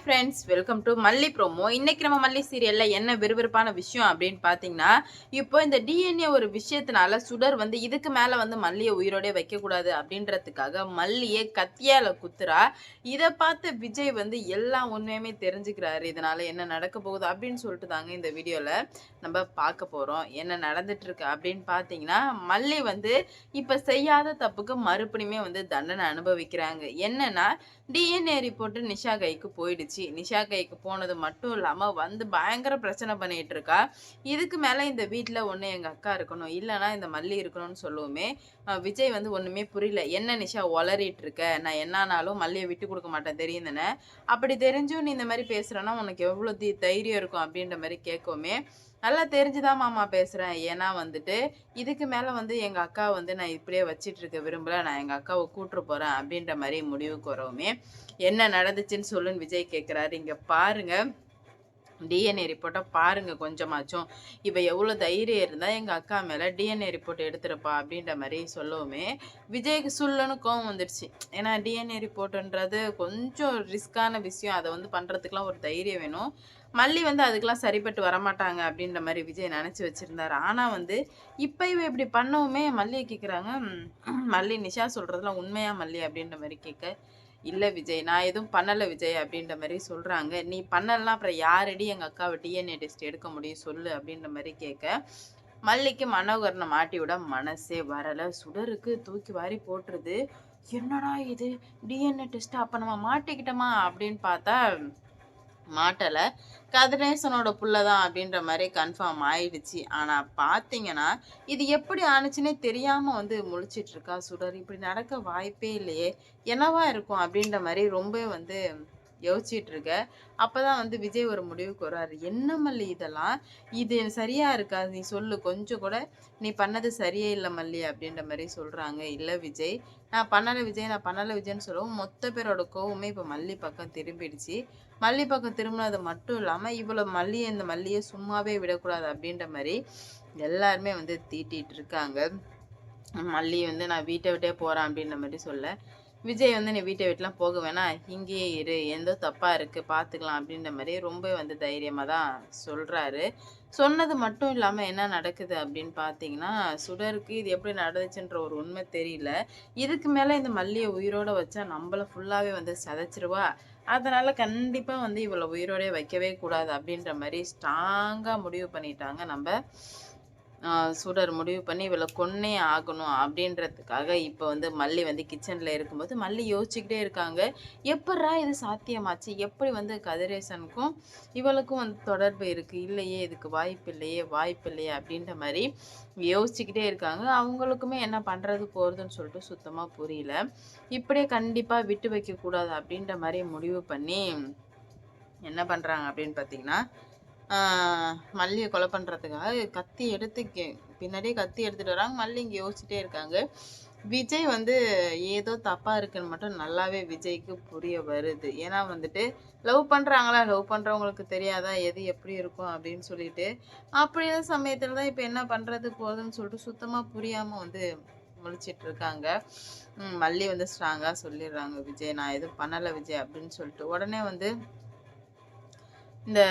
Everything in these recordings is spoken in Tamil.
ஃப்ரெண்ட்ஸ், வெல்கம் டு மல்லி ப்ரோமோ. இன்னைக்கு நம்ம மல்லி சீரியல்ல என்ன விறுவிறுப்பான விஷயம் அப்படின்னு பார்த்தீங்கன்னா, இப்போ இந்த டிஎன்ஏ ஒரு விஷயத்தினால சுடர் வந்து இதுக்கு மேல வந்து மல்லிய உயிரோடே வைக்கக்கூடாது அப்படின்றதுக்காக மல்லிய கத்தியால குத்துறா. இத பார்த்த விஜய் வந்து எல்லா உண்மையுமே தெரிஞ்சுக்கிறாரு. இதனால என்ன நடக்க போகுது அப்படின்னு சொல்லிட்டு தாங்க இந்த வீடியோல நம்ம பார்க்க போறோம். என்ன நடந்துட்டு இருக்கு அப்படின்னு பார்த்தீங்கன்னா, மல்லி வந்து இப்ப செய்யாத தப்புக்கு மறுபடியுமே வந்து தண்டனை அனுபவிக்கிறாங்க. என்னன்னா, டிஎன்ஏ ரிப்போர்ட் நிஷா கைக்கு போயிடுச்சு. நிஷா கைக்கு போனது மட்டும் இல்லாம வந்து பயங்கர பிரச்சனை பண்ணிட்டு இருக்கா. இதுக்கு மேல இந்த வீட்ல ஒண்ணு எங்க அக்கா இருக்கணும், இல்லன்னா இந்த மல்லி இருக்கணும்னு சொல்லவுமே, விஜய் வந்து ஒண்ணுமே புரியல. "என்ன நிஷா ஒளறிட்டு இருக்க? நான் என்னானாலும் மல்லிய விட்டு குடுக்க மாட்டேன் தெரியும் தானே? அப்படி தெரிஞ்சும் நீ இந்த மாரி பேசுறன்னா, உனக்கு எவ்ளோ தைரியம் இருக்கும்?" அப்படின்ற மாரி கேட்கவுமே, "நல்லா தெரிஞ்சு தான் மாமா பேசுறேன். ஏன்னா வந்துட்டு, இதுக்கு மேல வந்து எங்க அக்காவ வந்து நான் இப்படியே வச்சுட்டு இருக்க விரும்பல. நான் எங்க அக்காவ கூட்ரு போறேன்." அப்படின்ற மாரி முடிவுக்கு வரவுமே, "என்ன நடந்துச்சுன்னு சொல்லுன்னு" விஜய் கேட்குறாரு. இங்க பாருங்க, டிஎன்ஏ ரிப்போர்ட்ட பாருங்க கொஞ்சமாச்சும். இவ எவ்ளோ தைரியம் இருந்தா எங்க அக்கா மேல டிஎன்ஏ ரிப்போர்ட் எடுத்திருப்பா அப்படின்ற மாரி சொல்லவுமே, விஜய்க்கு சுல்லுன்னு கோவம் வந்துடுச்சு. ஏன்னா டிஎன்ஏ ரிப்போர்ட்ன்றது கொஞ்சம் ரிஸ்க்கான விஷயம். அத வந்து பண்றதுக்குலாம் ஒரு தைரியம் வேணும். மல்லி வந்து அதுக்கெல்லாம் சரிப்பட்டு வரமாட்டாங்க அப்படின்ற மாரி விஜய் நெனச்சு வச்சிருந்தாரு. ஆனா வந்து, இப்ப இவ இப்படி பண்ணவுமே மல்லிய கேட்குறாங்க, மல்லி நிஷா சொல்றதெல்லாம் உண்மையா மல்லி அப்படின்ற மாரி கேட்க, "இல்ல விஜய், நான் எதுவும் பண்ணல விஜய்" அப்படின்ற மாரி சொல்றாங்க. "நீ பண்ணலன்னா அப்புறம் யாரடி எங்க அக்காவ டிஎன்ஏ டெஸ்ட் எடுக்க முடியும் சொல்லு" அப்படின்ற மாரி கேட்க, மல்லிக்கு மனோகரன மாட்டி விட மனசே வரல. சுடருக்கு தூக்கி வாரி போட்டுருது. "என்னடா இது? டிஎன்ஏ டெஸ்ட்டா? அப்ப நம்ம மாட்டிக்கிட்டோமா?" அப்படின்னு பார்த்தா மாட்டல. கதிரேசனோட புள்ள தான் அப்படின்ற மாரி கன்ஃபார்ம் ஆயிடுச்சு. ஆனா பார்த்தீங்கன்னா, இது எப்படி ஆனுச்சுன்னே தெரியாம வந்து முழிச்சிட்டு இருக்கா சுடர். இப்படி நடக்க வாய்ப்பே இல்லையே! என்னவா இருக்கும்? அப்படின்ற மாரி ரொம்ப வந்து யோசிச்சுட்டு இருக்க. அப்பதான் வந்து விஜய் ஒரு முடிவுக்கு வராரு. "என்ன மல்லி இதெல்லாம்? இது சரியா இருக்கா? நீ சொல்லு. கொஞ்சம் கூட நீ பண்ணது சரியே இல்ல மல்லி" அப்படின்ற மாரி சொல்றாங்க. "இல்ல விஜய், நான் பண்ணல விஜய், நான் பண்ணல விஜய்ன்னு" சொல்லவும், மொத்த பேரோட கோவமே இப்ப மல்லி பக்கம் திரும்பிடுச்சு. மல்லி பக்கம் திரும்பினது மட்டும் இல்லாம, இந்த மல்லிய சும்மாவே விடக்கூடாது அப்படின்ற மாரி எல்லாருமே வந்து தீட்டிட்டு இருக்காங்க. மல்லி வந்து நான் வீட்ட விட்டே போறேன் அப்படின்ற மாரி சொல்ல, விஜய் வந்து "நீ வீட்ட விட்டுலாம் போக வேணாம். இங்கேயே இரு. ஏதோ தப்பா இருக்கு. பார்த்துக்கலாம்." அப்படின்ற மாரி ரொம்ப வந்து தைரியமா தான் சொல்றாரு. சொன்னது மட்டும் இல்லாம என்ன நடக்குது அப்படின்னு பார்த்தீங்கன்னா, சுடருக்கு இது எப்படி நடந்துச்சுன்ற ஒரு உண்மை தெரியல. இதுக்கு மேல இந்த மல்லிய உயிரோட வச்சா நம்மள ஃபுல்லாவே வந்து சிதைச்சிருவா. அதனால கண்டிப்பா வந்து இவள உயிரோடயே வைக்கவே கூடாது அப்படின்ற மாரி ஸ்ட்ராங்கா முடிவு பண்ணிட்டாங்க நம்ப சுடர் முடிவு பண்ணி இவள கொன்னே ஆகணும் அப்படின்றதுக்காக இப்ப வந்து மல்லி வந்து கிச்சன்ல இருக்கும்போது மல்லி யோசிச்சுக்கிட்டே இருக்காங்க. எப்புட்றா இது சாத்தியமாச்சு? எப்படி வந்து கதிரேசனுக்கும் இவளுக்கும் வந்து தொடர்பு இருக்கு? இல்லையே, இதுக்கு வாய்ப்பில்லையே, வாய்ப்பில்லையே அப்படின்ற மாரி யோசிச்சுக்கிட்டே இருக்காங்க. அவங்களுக்குமே என்ன பண்றது போறதுன்னு சொல்லிட்டு சுத்தமா புரியல. இப்படியே கண்டிப்பா விட்டு வைக்கக்கூடாது அப்படின்ற மாரி முடிவு பண்ணி என்ன பண்றாங்க அப்படின்னு பார்த்தீங்கன்னா, ஆ மல்லிய கொலை பண்றதுக்காக கத்தி எடுத்து பின்னாடியே கத்தி எடுத்துட்டு வராங்க. மல்லி இங்க யோசிச்சுட்டே இருக்காங்க. விஜய் வந்து ஏதோ தப்பா இருக்குன்னு மட்டும் நல்லாவே விஜய்க்கு புரிய வருது. ஏன்னா வந்துட்டு லவ் பண்றாங்களா? லவ் பண்றவங்களுக்கு தெரியாதா? எது எப்படி இருக்கும் அப்படின்னு சொல்லிட்டு. அப்படியான சமயத்துல தான் இப்ப என்ன பண்றது போறதுன்னு சொல்லிட்டு சுத்தமா புரியாம வந்து முழிச்சிட்டு இருக்காங்க. மல்லி வந்து ஸ்ட்ராங்கா சொல்லிடுறாங்க, "விஜய் நான் எதுவும் பண்ணல விஜய்" அப்படின்னு சொல்லிட்டு. உடனே வந்து இந்த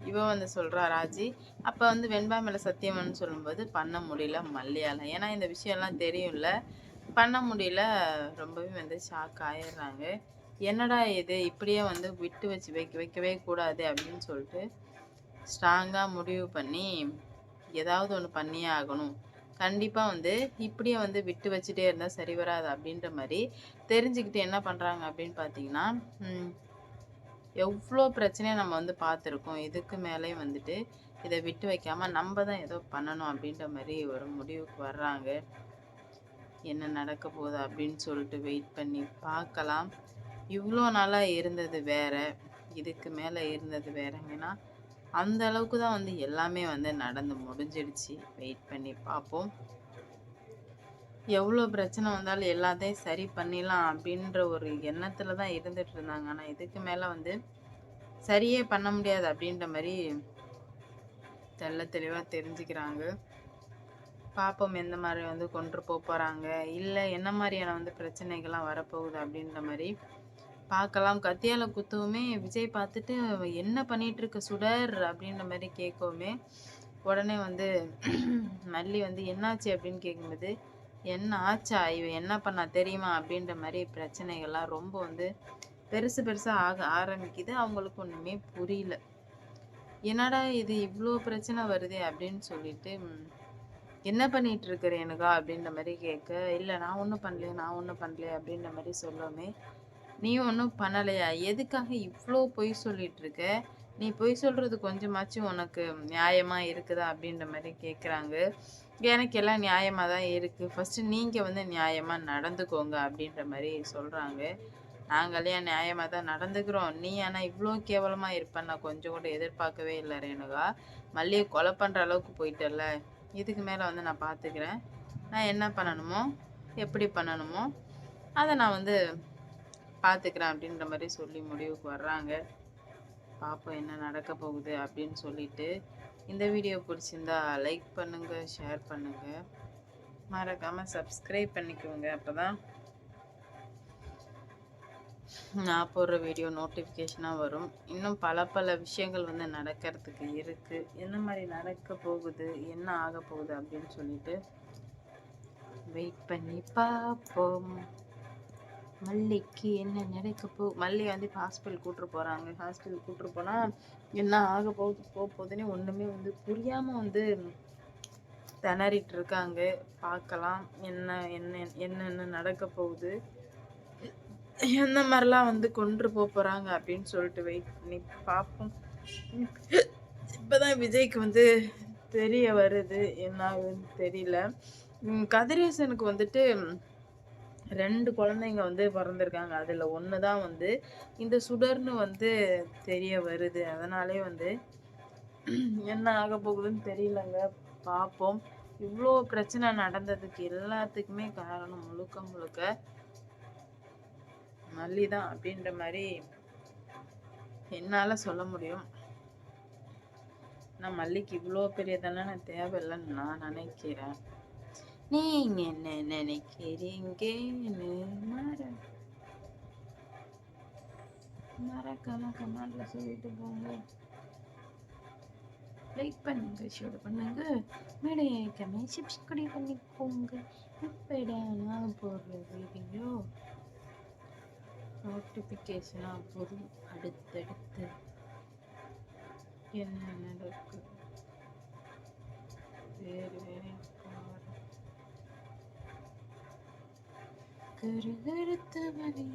இவ வந்து சொல்றா ராஜி. அப்ப வந்து வெண்பா மேல சத்தியம்ன்னு சொல்லும்போது பண்ண முடியல மல்லியால. ஏன்னா இந்த விஷயம்லாம் தெரியும்ல. பண்ண முடியல. ரொம்பவே வந்து ஷாக் ஆயிடுறாங்க. என்னடா இது இப்படியே வந்து விட்டு வச்சு வைக்கவே கூடாது அப்படின்னு சொல்லிட்டு ஸ்ட்ராங்கா முடிவு பண்ணி ஏதாவது ஒண்ணு பண்ணியே ஆகணும். கண்டிப்பா வந்து இப்படியே வந்து விட்டு வச்சுட்டே இருந்தா சரி வராது அப்படின்ற மாரி தெரிஞ்சுக்கிட்டு என்ன பண்றாங்க அப்படின்னு பார்த்தீங்கன்னா, ம் எவ்ளோ பிரச்சனைய நம்ம வந்து பார்த்துருக்கோம். இதுக்கு மேலயும் வந்துட்டு, இத விட்டு வைக்காம நம்ப தான் ஏதோ பண்ணணும் அப்டின்ற மாரி ஒரு முடிவுக்கு வர்றாங்க. என்ன நடக்க போகுது அப்டின்னு சொல்லிட்டு வெயிட் பண்ணி பார்க்கலாம். இவ்ளோ நாளா இருந்தது வேற. இதுக்கு மேல இருந்தது வேறங்கன்னா, அந்த அளவுக்கு தான் வந்து எல்லாமே வந்து நடந்து முடிஞ்சிடுச்சு. வெயிட் பண்ணி பார்ப்போம். எவ்ளோ பிரச்சனை வந்தாலும் எல்லாத்தையும் சரி பண்ணிடலாம் அப்டின்ற ஒரு எண்ணத்துல தான் இருந்துட்டு இருந்தாங்க. ஆனா இதுக்கு மேல வந்து சரியே பண்ண முடியாது அப்டின்ற மாரி தெளிவா தெரிஞ்சுக்கிறாங்க. பாப்போம் எந்த மாரி வந்து கொண்டு போறாங்க. இல்ல என்ன மாரியான வந்து பிரச்சனைகள்லாம் வரப்போகுது அப்டின்ற மாரி பார்க்கலாம். கத்தியால குத்தவுமே விஜய் பார்த்துட்டு, "என்ன பண்ணிட்டு இருக்க சுடர்?" அப்படின்ற மாரி கேட்கவுமே, உடனே வந்து மல்லி வந்து, "என்னாச்சு?" அப்படின்னு கேட்கும்போது, "என்ன ஆச்சா? இவ என்ன பண்ணா தெரியுமா?" அப்படின்ற மாரி பிரச்சனைகள்லாம் ரொம்ப வந்து பெருசு பெருசா ஆக ஆரம்பிக்குது. அவங்களுக்கு ஒண்ணுமே புரியல. என்னடா இது இவ்ளோ பிரச்சனை வருதே அப்படின்னு சொல்லிட்டு, "என்ன பண்ணிட்டு இருக்க ரேணுகா?" அப்படின்ற மாரி கேட்க, "இல்ல நான் ஒண்ணும் பண்ணலையே, நான் ஒண்ணும் பண்ணலையே" அப்படின்ற மாரி சொல்லவுமே, "நீ ஒண்ணும் பண்ணலையா? எதுக்காக இவ்ளோ பொய் சொல்லிட்டு இருக்க? நீ பொய் சொல்றது கொஞ்சமாச்சும் உனக்கு நியாயமா இருக்குதா?" அப்படின்ற மாரி கேட்குறாங்க. "எனக்கு எல்லாம் நியாயமா தான் இருக்கு. ஃபர்ஸ்ட்டு நீங்க வந்து நியாயமா நடந்துக்கோங்க" அப்படின்ற மாரி சொல்றாங்க. "நாங்களே நியாயமா தான் நடந்துக்கிறோம். நீ ஆனா இவ்ளோ கேவலமா இருப்பன்னு நான் கொஞ்சம் கூட எதிர்பார்க்கவே இல்ல ரேணுகா. மல்லிய கொலை பண்ற அளவுக்கு போயிட்டல்ல. இதுக்கு மேல வந்து நான் பார்த்துக்கிறேன். நான் என்ன பண்ணணுமோ, எப்படி பண்ணணுமோ, அத நான் வந்து பார்த்துக்கிறேன்" அப்படின்ற மாரி சொல்லி முடிவுக்கு வர்றாங்க. பார்ப்போம் என்ன நடக்க போகுது அப்படின்னு சொல்லிட்டு. இந்த வீடியோ பிடிச்சிருந்தா லைக் பண்ணுங்க, ஷேர் பண்ணுங்க. மறக்காம சப்ஸ்கிரைப் பண்ணிக்கோங்க. அப்பதான் நான் போடுற வீடியோ நோட்டிஃபிகேஷனா வரும். இன்னும் பல பல விஷயங்கள் வந்து நடக்கிறதுக்கு இருக்கு. என்ன மாரி நடக்க போகுது, என்ன ஆக போகுது அப்படின்னு சொல்லிட்டு வெயிட் பண்ணி பார்ப்போம். மல்லிக்கு என்ன மல்லி வந்து இப்ப ஹாஸ்பிட்டல் கூட்டிட்டு போறாங்க. ஹாஸ்பிட்டல் கூட்டிட்டு போனா என்ன ஆக போகுது, போகுதுன்னே ஒண்ணுமே வந்து புரியாம வந்து திணறிட்டு இருக்காங்க. பார்க்கலாம் என்னென்ன நடக்க போகுது, எந்த மாதிரிலாம் வந்து கொண்டு போறாங்க அப்படின்னு சொல்லிட்டு வெயிட் பண்ணி பார்ப்போம். இப்பதான் விஜய்க்கு வந்து தெரிய வருது என்ன ஆகுதுன்னு தெரியல. கதிரேசனுக்கு வந்துட்டு 2 குழந்தைங்க வந்து பிறந்திருக்காங்க. அதுல 1 தான் வந்து இந்த சுடர்ன்னு வந்து தெரிய வருது. அதனாலே வந்து என்ன ஆக போகுதுன்னு தெரியலங்க. பார்ப்போம். இவ்ளோ பிரச்சனை நடந்ததுக்கு எல்லாத்துக்குமே காரணம் முழுக்க முழுக்க மல்லி தான் அப்படின்ற மாரி என்னால சொல்ல முடியும். நான் மல்லிக்கு இவ்ளோ பெரிய தண்டனை தேவையில்லைன்னு நான் நினைக்கிறேன். நீங்க என்ன நினைக்கிறீங்கன்னு மறக்காம கமெண்ட்ல சொல்லிட்டு போங்க. லைக் பண்ணுங்க, ஷேர் பண்ணுங்க, மறக்காம சப்ஸ்கிரைப் பண்ணிக்கோங்க. இப்படா நான் போடுற வீடியோ நோட்டிஃபிகேஷனா வரும். அடுத்தடுத்து என்ன நடக்கு வேறு கருகருத்தவனே